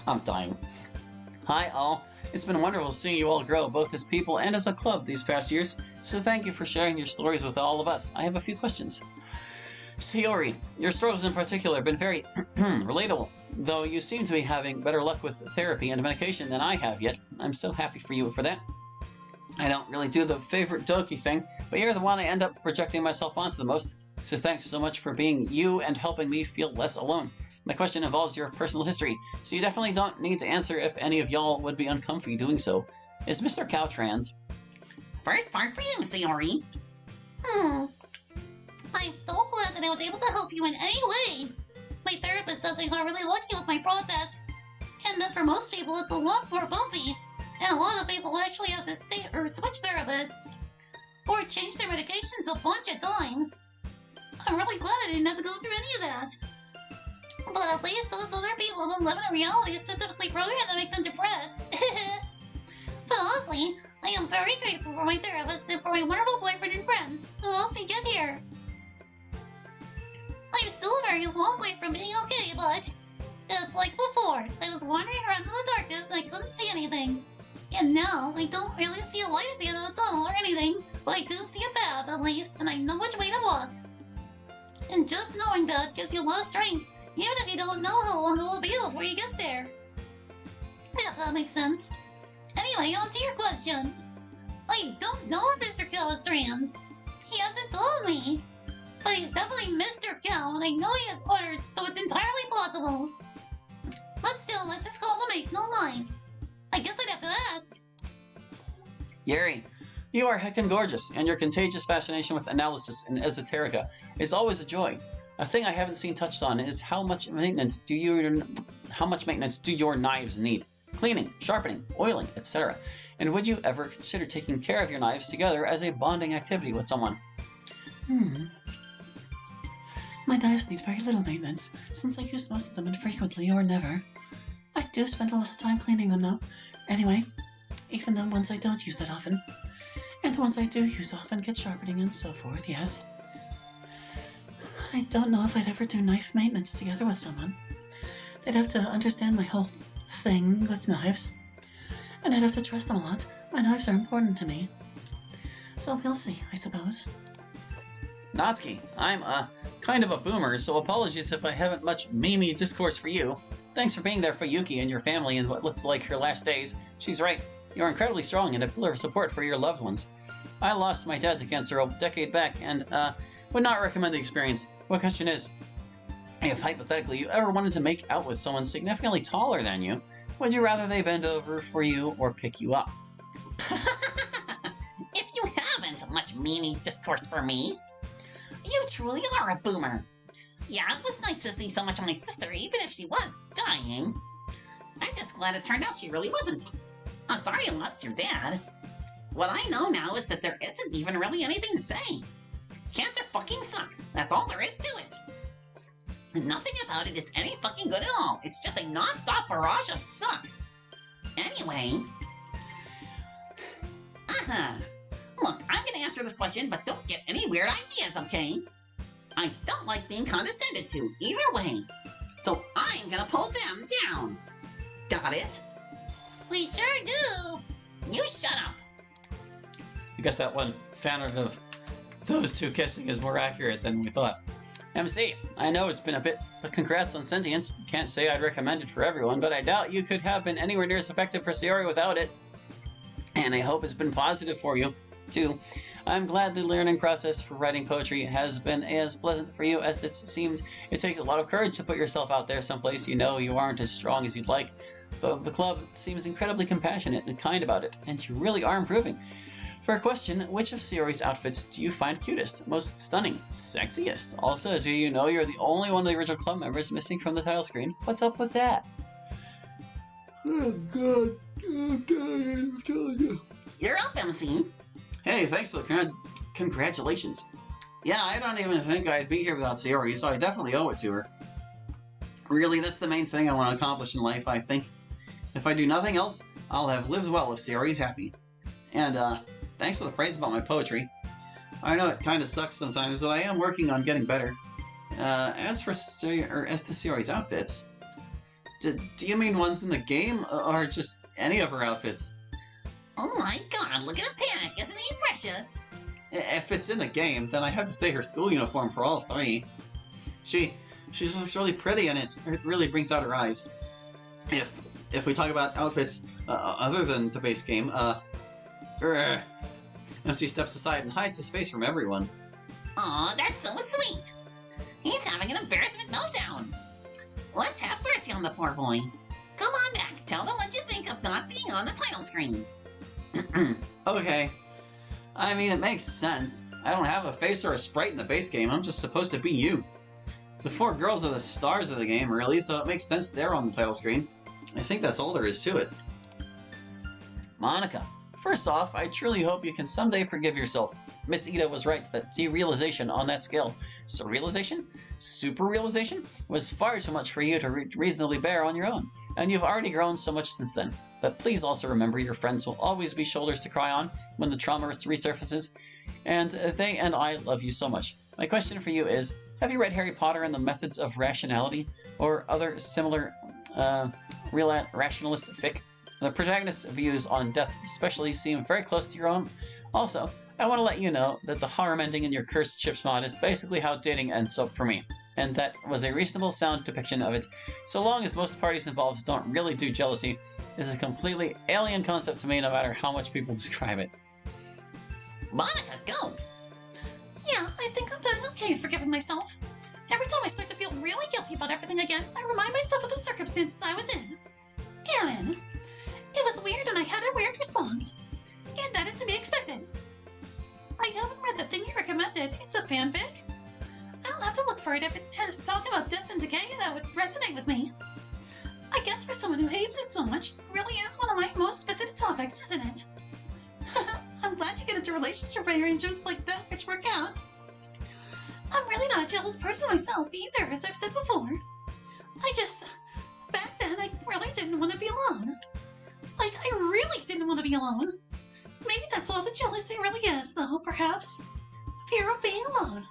I'm dying. Hi all. It's been wonderful seeing you all grow, both as people and as a club these past years, so thank you for sharing your stories with all of us. I have a few questions. Sayori, your struggles in particular have been very relatable, though you seem to be having better luck with therapy and medication than I have yet. I'm so happy for you for that. I don't really do the favorite Doki thing, but you're the one I end up projecting myself onto the most, so thanks so much for being you and helping me feel less alone. My question involves your personal history, so you definitely don't need to answer if any of y'all would be uncomfy doing so. Is Mr. Cow trans? First part for you, Sayori. I'm so glad that I was able to help you in any way. My therapist says I got really lucky with my process, and that for most people it's a lot more bumpy, and a lot of people actually have to stay or switch therapists, or change their medications a bunch of times. I'm really glad I didn't have to go through any of that. But at least those other people don't live in a reality specifically programmed to make them depressed. But honestly, I am very grateful for my therapist and for my wonderful boyfriend and friends who helped me get here. I'm still a very long way from being okay, but it's like before. I was wandering around in the darkness and I couldn't see anything. And now, I don't really see a light at the end of the tunnel or anything, but I do see a path at least, and I know which way to walk. And just knowing that gives you a lot of strength, even if you don't know how long it will be before you get there. Yeah, that makes sense. Anyway, on to your question. I don't know if Mr. Cow is trans. He hasn't told me. But he's definitely Mr. Cow, and I know he has orders, so it's entirely possible. But still, let's just call him a no mind. I guess I'd have to ask. Yuri, you are heckin' gorgeous, and your contagious fascination with analysis and esoterica is always a joy. A thing I haven't seen touched on is how much maintenance do your knives need? Cleaning, sharpening, oiling, etc. And would you ever consider taking care of your knives together as a bonding activity with someone? My knives need very little maintenance, since I use most of them infrequently or never. I do spend a lot of time cleaning them though. Anyway, even the ones I don't use that often. And the ones I do use often get sharpening and so forth, yes. I don't know if I'd ever do knife maintenance together with someone. They'd have to understand my whole thing with knives. And I'd have to trust them a lot. My knives are important to me. So we'll see, I suppose. Natsuki, I'm kind of a boomer, so apologies if I haven't much Mimi discourse for you. Thanks for being there for Yuki and your family in what looked like her last days. She's right. You're incredibly strong and a pillar of support for your loved ones. I lost my dad to cancer a decade back and would not recommend the experience. My question is, if hypothetically you ever wanted to make out with someone significantly taller than you, would you rather they bend over for you or pick you up? If you haven't much Mimi discourse for me, you truly are a boomer. Yeah, it was nice to see so much of my sister, even if she was dying. I'm just glad it turned out she really wasn't. I'm sorry you lost your dad. What I know now is that there isn't even really anything to say. Cancer fucking sucks. That's all there is to it. And nothing about it is any fucking good at all. It's just a non-stop barrage of suck. Anyway. Look, I'm gonna answer this question, but don't get any weird ideas, okay? I don't like being condescended to, either way. So I'm gonna pull them down. Got it? We sure do. You shut up. I guess that one fan art of those two kissing is more accurate than we thought. MC, I know it's been a bit, but congrats on Sentience. Can't say I'd recommend it for everyone, but I doubt you could have been anywhere near as effective for Sayori without it. And I hope it's been positive for you, too. I'm glad the learning process for writing poetry has been as pleasant for you as it seemed. It takes a lot of courage to put yourself out there someplace you know you aren't as strong as you'd like. Though the club seems incredibly compassionate and kind about it, and you really are improving. For a question, which of Sayori's outfits do you find cutest, most stunning, sexiest? Also, do you know you're the only one of the original club members missing from the title screen? What's up with that? Oh god, I'm tired, I'm telling you. You're up, MC. Hey, thanks for the congratulations. Yeah, I don't even think I'd be here without Sayori, so I definitely owe it to her. Really, that's the main thing I want to accomplish in life, I think. If I do nothing else, I'll have lived well if Sayori's happy. And, thanks for the praise about my poetry. I know it kind of sucks sometimes, but I am working on getting better. As to Sayori's outfits, Do you mean ones in the game, or just any of her outfits? Oh my god, look at her panic, isn't he precious? If it's in the game, then I have to say her school uniform for all three. She just looks really pretty, and it really brings out her eyes. If we talk about outfits other than the base game, MC steps aside and hides his face from everyone. Aw, that's so sweet. He's having an embarrassment meltdown. Let's have mercy on the poor boy. Come on back, tell them what you think of not being on the title screen. Okay. I mean, it makes sense. I don't have a face or a sprite in the base game. I'm just supposed to be you. The four girls are the stars of the game, really, so it makes sense they're on the title screen. I think that's all there is to it. Monica, first off, I truly hope you can someday forgive yourself. Miss Ida was right that derealization on that scale, surrealization, super-realization, was far too much for you to reasonably bear on your own, and you've already grown so much since then. But please also remember your friends will always be shoulders to cry on when the trauma resurfaces, and they and I love you so much. My question for you is, have you read Harry Potter and the Methods of Rationality, or other similar rationalist fic? The protagonist's views on death especially seem very close to your own. Also, I want to let you know that the harem ending in your Cursed Chips mod is basically how dating ends up for me, and that was a reasonable sound depiction of it. So long as most parties involved don't really do jealousy, this is a completely alien concept to me no matter how much people describe it. Monica, go! Yeah, I think I'm doing okay in forgiving myself. Every time I start to feel really guilty about everything again, I remind myself of the circumstances I was in. Karen, it was weird and I had a weird response. And that is to be expected. I haven't read the thing you recommended. It's a fanfic. I'll have to look for it if it has talk about death and decay that would resonate with me. I guess for someone who hates it so much, it really is one of my most visited topics, isn't it? I'm glad you get into relationship arrangements like that which work out. I'm really not a jealous person myself either, as I've said before. Back then, I really didn't want to be alone. Like, I really didn't want to be alone. Maybe that's all the jealousy really is, though, perhaps. Fear of being alone.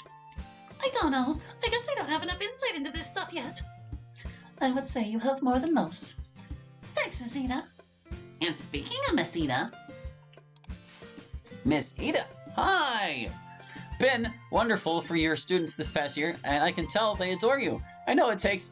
I don't know. I guess I don't have enough insight into this stuff yet. I would say you have more than most. Thanks, Miss Ida. And speaking of Miss Ida... Miss Ida, hi! Been wonderful for your students this past year, and I can tell they adore you. I know it takes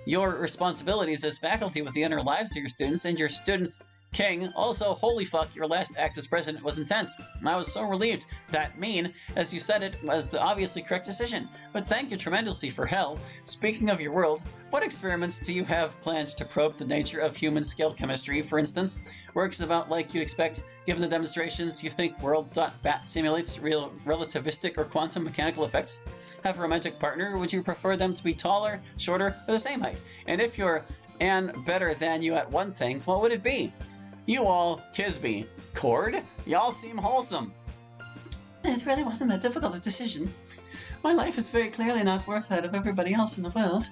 your responsibilities as faculty with the inner lives of your students and your students' king. Also, holy fuck, your last act as president was intense. I was so relieved. That mean, as you said it, was the obviously correct decision. But thank you tremendously for hell. Speaking of your world, what experiments do you have planned to probe the nature of human-scale chemistry, for instance? Works about like you expect, given the demonstrations you think world.bat simulates real relativistic or quantum mechanical effects? Have a romantic partner? Would you prefer them to be taller, shorter, or the same height? And if you're and better than you at one thing, what would it be? You all, Kisby. Cord? Y'all seem wholesome. It really wasn't that difficult a decision. My life is very clearly not worth that of everybody else in the world.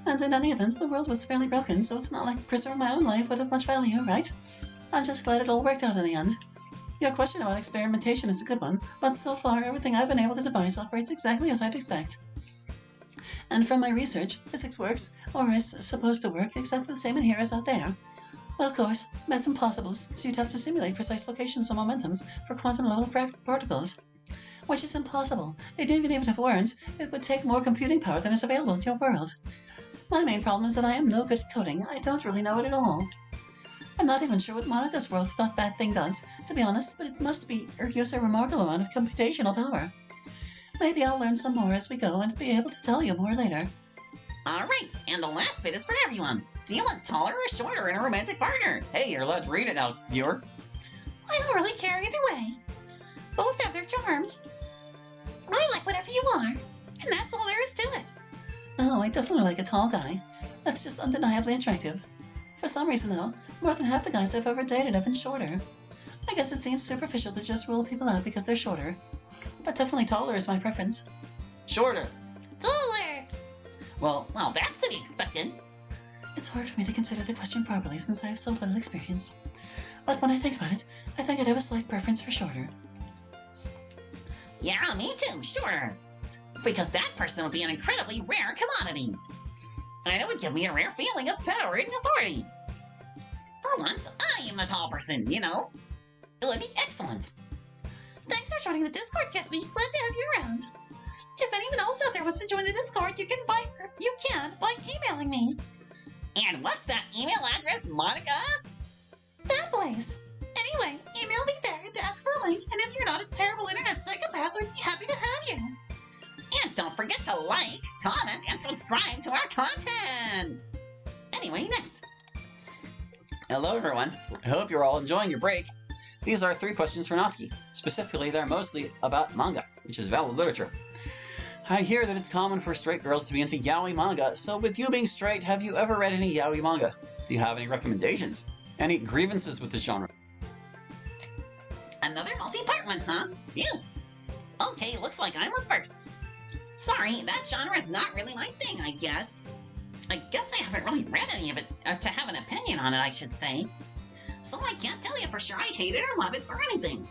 And in any event, the world was fairly broken, so it's not like preserving my own life would have much value, right? I'm just glad it all worked out in the end. Your question about experimentation is a good one, but so far everything I've been able to devise operates exactly as I'd expect. And from my research, physics works, or is supposed to work, exactly the same in here as out there. But of course, that's impossible, since you'd have to simulate precise locations and momentums for quantum-level particles. Which is impossible. Even if it weren't, it would take more computing power than is available in your world. My main problem is that I am no good at coding. I don't really know it at all. I'm not even sure what Monica's world.bat thing does, to be honest, but it must be use a remarkable amount of computational power. Maybe I'll learn some more as we go and be able to tell you more later. Alright, and the last bit is for everyone. Do you want taller or shorter in a romantic partner? Hey, you're allowed to read it now, viewer. I don't really care either way. Both have their charms. I like whatever you are, and that's all there is to it. Oh, I definitely like a tall guy. That's just undeniably attractive. For some reason, though, more than half the guys I've ever dated have been shorter. I guess it seems superficial to just rule people out because they're shorter. But definitely taller is my preference. Shorter. Taller! Well, that's to be expected. It's hard for me to consider the question properly since I have so little experience. But when I think about it, I think I'd have a slight preference for shorter. Yeah, me too, shorter. Because that person would be an incredibly rare commodity. and it would give me a rare feeling of power and authority. For once, I am the tall person, you know. It would be excellent. Thanks for joining the Discord, Kisby. Glad to have you around. If anyone else out there wants to join the Discord, you can by emailing me. And what's that email address, Monica? That place. Anyway, email me there and ask for a link, and if you're not a terrible internet psychopath, I'd be happy to have you. And don't forget to like, comment, and subscribe to our content! Anyway, next. Hello, everyone. I hope you're all enjoying your break. These are 3 questions for Natsuki. Specifically, they're mostly about manga, which is valid literature. I hear that it's common for straight girls to be into yaoi manga, so with you being straight, have you ever read any yaoi manga? Do you have any recommendations? Any grievances with the genre? Another multi-part one, huh? Phew. Okay, looks like I'm up first. Sorry, that genre is not really my thing, I guess. I haven't really read any of it to have an opinion on it, I should say. So I can't tell you for sure I hate it or love it or anything.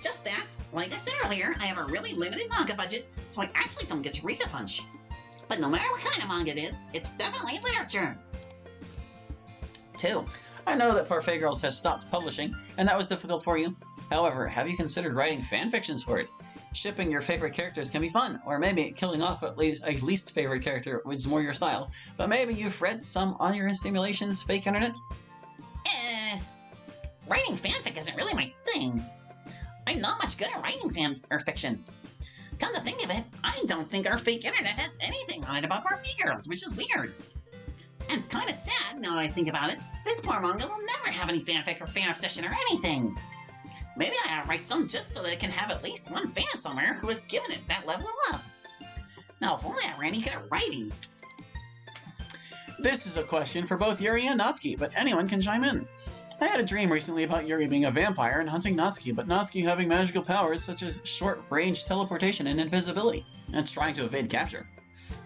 Just that, like I said earlier, I have a really limited manga budget, so I actually don't get to read a bunch. But no matter what kind of manga it is, it's definitely literature. 2. I know that Parfait Girls has stopped publishing, and that was difficult for you. However, have you considered writing fanfictions for it? Shipping your favorite characters can be fun, or maybe killing off at least a least favorite character, which is more your style. But maybe you've read some on your simulation's fake internet? Writing fanfic isn't really my thing. I'm not much good at writing fiction. Come to think of it, I don't think our fake internet has anything on it about Parfait Girls, which is weird. And kinda sad, now that I think about it, this poor manga will never have any fanfic or fan obsession or anything. Maybe I ought to write some just so that it can have at least one fan somewhere who has given it that level of love. Now, if only I were any good at writing. This is a question for both Yuri and Natsuki, but anyone can chime in. I had a dream recently about Yuri being a vampire and hunting Natsuki, but Natsuki having magical powers such as short-range teleportation and invisibility, and trying to evade capture.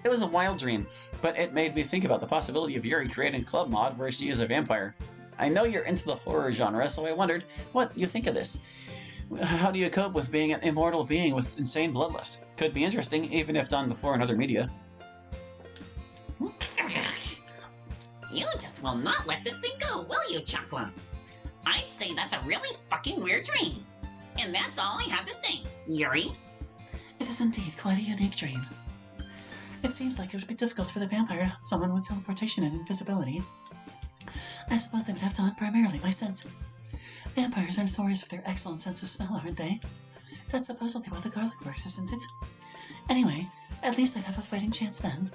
It was a wild dream, but it made me think about the possibility of Yuri creating a club mod where she is a vampire. I know you're into the horror genre, so I wondered what you think of this. How do you cope with being an immortal being with insane bloodlust? Could be interesting, even if done before in other media. You just will not let this thing go, will you, Chakla? I'd say that's a really fucking weird dream. And that's all I have to say, Yuri. It is indeed quite a unique dream. It seems like it would be difficult for the vampire to hunt someone with teleportation and invisibility. I suppose they would have to hunt primarily by scent. Vampires are notorious for their excellent sense of smell, aren't they? That's supposedly why the garlic works, isn't it? Anyway, at least I'd have a fighting chance then.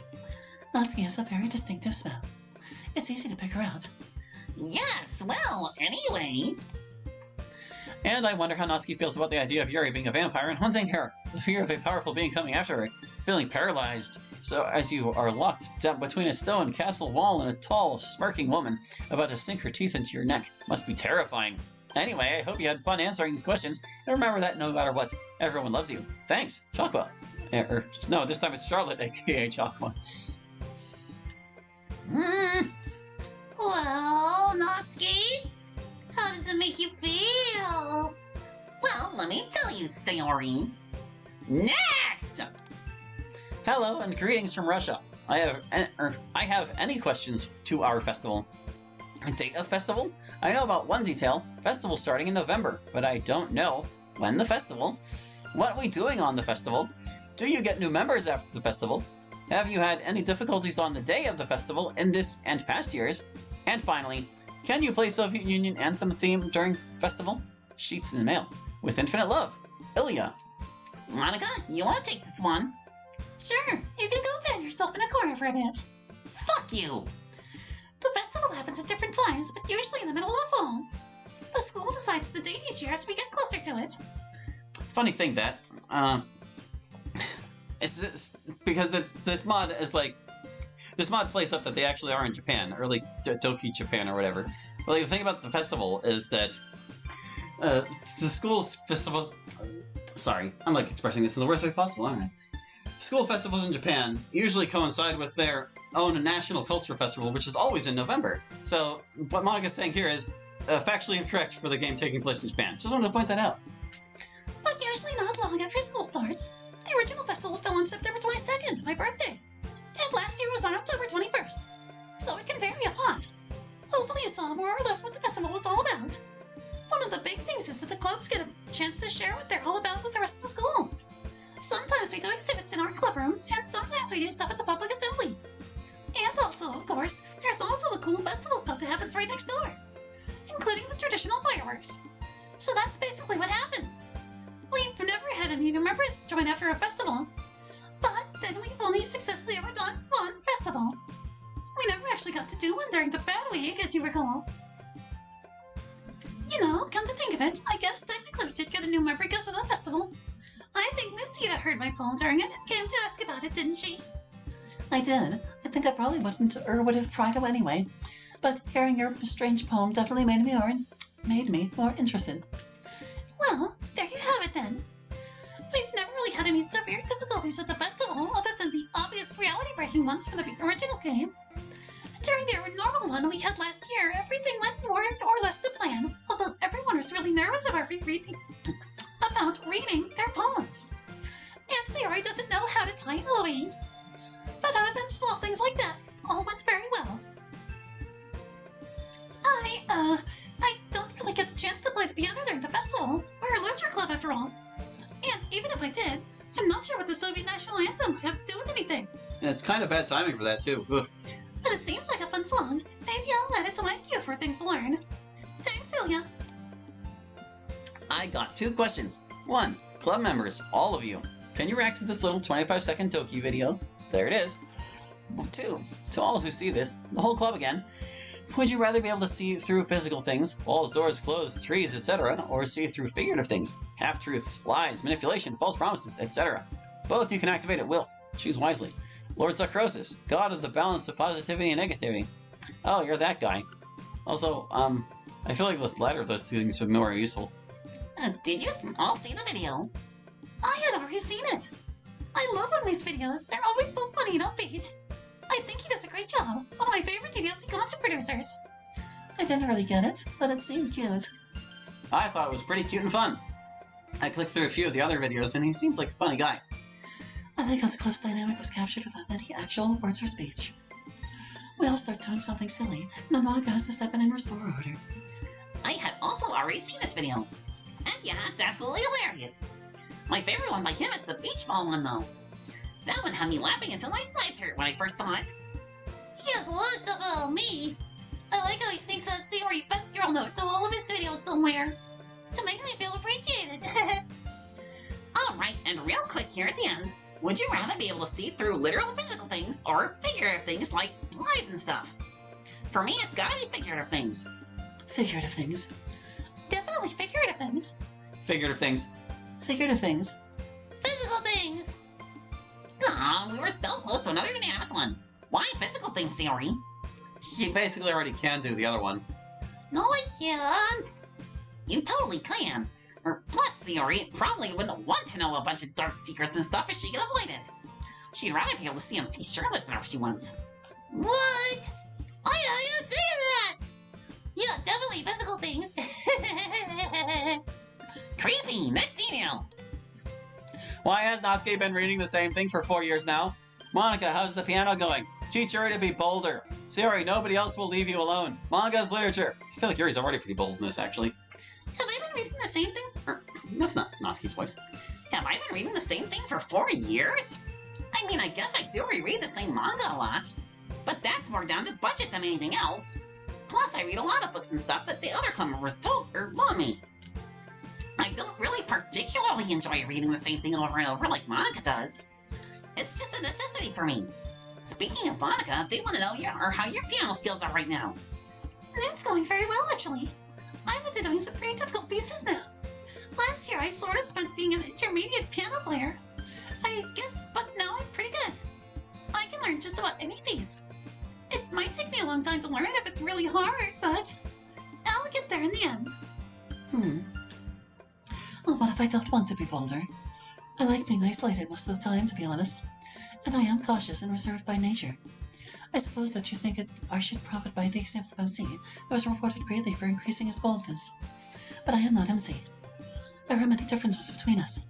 Natsuki has a very distinctive smell. It's easy to pick her out. Yes, well, anyway. And I wonder how Natsuki feels about the idea of Yuri being a vampire and hunting her, the fear of a powerful being coming after her, feeling paralyzed. So as you are locked down between a stone castle wall and a tall, smirking woman about to sink her teeth into your neck. Must be terrifying. Anyway, I hope you had fun answering these questions, and remember that no matter what, everyone loves you. Thanks, Chakwa. No, this time it's Charlotte, aka Chakwa. Well, Natsuki, how does it make you feel? Well, let me tell you, Sayori. Next! Hello and greetings from Russia. I have any questions to our festival. A date of festival? I know about one detail. Festival starting in November, but I don't know when the festival. What are we doing on the festival? Do you get new members after the festival? Have you had any difficulties on the day of the festival in this and past years? And finally, can you play Soviet Union anthem theme during festival? Sheets in the mail. With infinite love, Ilya. Monica, you want to take this one? Sure, you can go fan yourself in a corner for a bit. Fuck you! The festival happens at different times, but usually in the middle of the fall. The school decides the date each year as we get closer to it. Funny thing that, because this mod is like, this mod plays up that they actually are in Japan, or like Doki Japan or whatever. But like, the thing about the festival is that the school's festival. Sorry, I'm like expressing this in the worst way possible, aren't I? School festivals in Japan usually coincide with their own national culture festival, which is always in November. So what Monica's saying here is factually incorrect for the game taking place in Japan. Just wanted to point that out. But usually not long after school starts. The original festival fell on September 22nd, my birthday. and last year was on October 21st, so it can vary a lot. Hopefully you saw more or less what the festival was all about. One of the big things is that the clubs get a chance to share what they're all about with the rest of the school. Sometimes we do exhibits in our club rooms, and sometimes we do stuff at the public assembly. And also, of course, there's also the cool festival stuff that happens right next door, including the traditional fireworks. So that's basically what happens. We've never had any new members join after a festival, but then we've only successfully ever done one festival. We never actually got to do one during the bad week, as you recall. You know, come to think of it, I guess technically we did get a new member because of the festival. I think Miss Tita heard my poem during it and came to ask about it, didn't she? I did. I think I probably wouldn't, or would have tried to anyway. But hearing your strange poem definitely made me more interested. Well, there you have it then. We've never really had any severe difficulties with the festival other than the obvious reality-breaking ones from the original game. During the normal one we had last year, everything went more or less to plan, although everyone was really nervous about reading their poems. And Sayori doesn't know how to tie Louie. But other than small things like that, all went very well. I don't really get the chance to play the piano during the festival. We're a literature club after all. And even if I did, I'm not sure what the Soviet national anthem would have to do with anything. And it's kind of bad timing for that, too. Ugh. But it seems like a fun song. Maybe I'll add it to my queue for things to learn. Thanks, Celia. I got 2 questions. 1. Club members, all of you. Can you react to this little 25-second Toki video? There it is. 2. To all who see this, the whole club again. Would you rather be able to see through physical things, walls, doors, clothes, trees, etc., or see through figurative things, half-truths, lies, manipulation, false promises, etc.? Both you can activate at will. Choose wisely. Lord Zakrosis, god of the balance of positivity and negativity. Oh, you're that guy. Also, I feel like the latter of those 2 things would be more useful. Did you all see the video? I had already seen it. I love Unmi's videos. They're always so funny and upbeat. I think he does a great job. One of my favorite DLC content producers. I didn't really get it, but it seemed cute. I thought it was pretty cute and fun. I clicked through a few of the other videos, and he seems like a funny guy. I like how the club's dynamic was captured without any actual words or speech. We all start doing something silly, and then Monica has to step in and restore order. I had also already seen this video. And yeah, it's absolutely hilarious. My favorite one by him is the beach ball one, though. That one had me laughing until my sides hurt when I first saw it. He has a lot of stuff about me. I like how he sneaks that Sayori best girl note to all of his videos somewhere. It makes me feel appreciated. Alright, and real quick here at the end, would you rather be able to see through literal physical things or figurative things like lies and stuff? For me, it's gotta be figurative things. Figurative things. Definitely figurative things. Figurative things. Figurative things. Physical things! Aw, we were so close to another unanimous one. Why physical things, Sayori? She basically already can do the other one. No, I can't. You totally can. Or plus, Sayori probably wouldn't want to know a bunch of dark secrets and stuff if she could avoid it. She'd rather be able to see MC shirtless whenever she wants. What? I didn't say that! Yeah, definitely physical things. Creepy! Next email! Why has Natsuki been reading the same thing for 4 years now? Monica, how's the piano going? Teach Yuri to be bolder. Sayori, nobody else will leave you alone. Manga's literature. I feel like Yuri's already pretty bold in this, actually. Have I been reading the same thing? That's not Natsuki's voice. Have I been reading the same thing for 4 years? I mean, I guess I do reread the same manga a lot. But that's more down to budget than anything else. Plus, I read a lot of books and stuff that the other club members told or loan me. I don't really particularly enjoy reading the same thing over and over like Monica does. It's just a necessity for me. Speaking of Monica, they want to know how your piano skills are right now. That's going very well, actually. I'm into doing some pretty difficult pieces now. Last year, I sort of spent being an intermediate piano player. I guess, but now I'm pretty good. I can learn just about any piece. It might take me a long time to learn if it's really hard, but I'll get there in the end. Well, what if I don't want to be bolder? I like being isolated most of the time, to be honest. And I am cautious and reserved by nature. I suppose that you think I should profit by the example of MC, who was rewarded greatly for increasing his boldness. But I am not MC. There are many differences between us.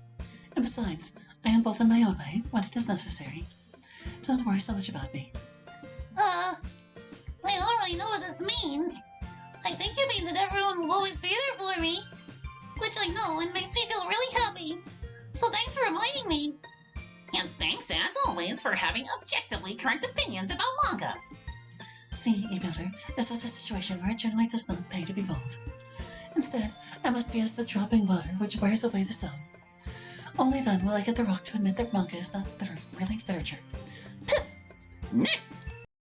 And besides, I am bold in my own way when it is necessary. Don't worry so much about me. I don't really know what this means. I think it means that everyone will always be there for me, which I know and makes me feel really happy. So thanks for reminding me. And thanks, as always, for having objectively correct opinions about manga. See, E-Builder, this is a situation where it generally does not pay to be bold. Instead, I must be as the dropping water which wears away the stone. Only then will I get the rock to admit that manga is not really literature. Next!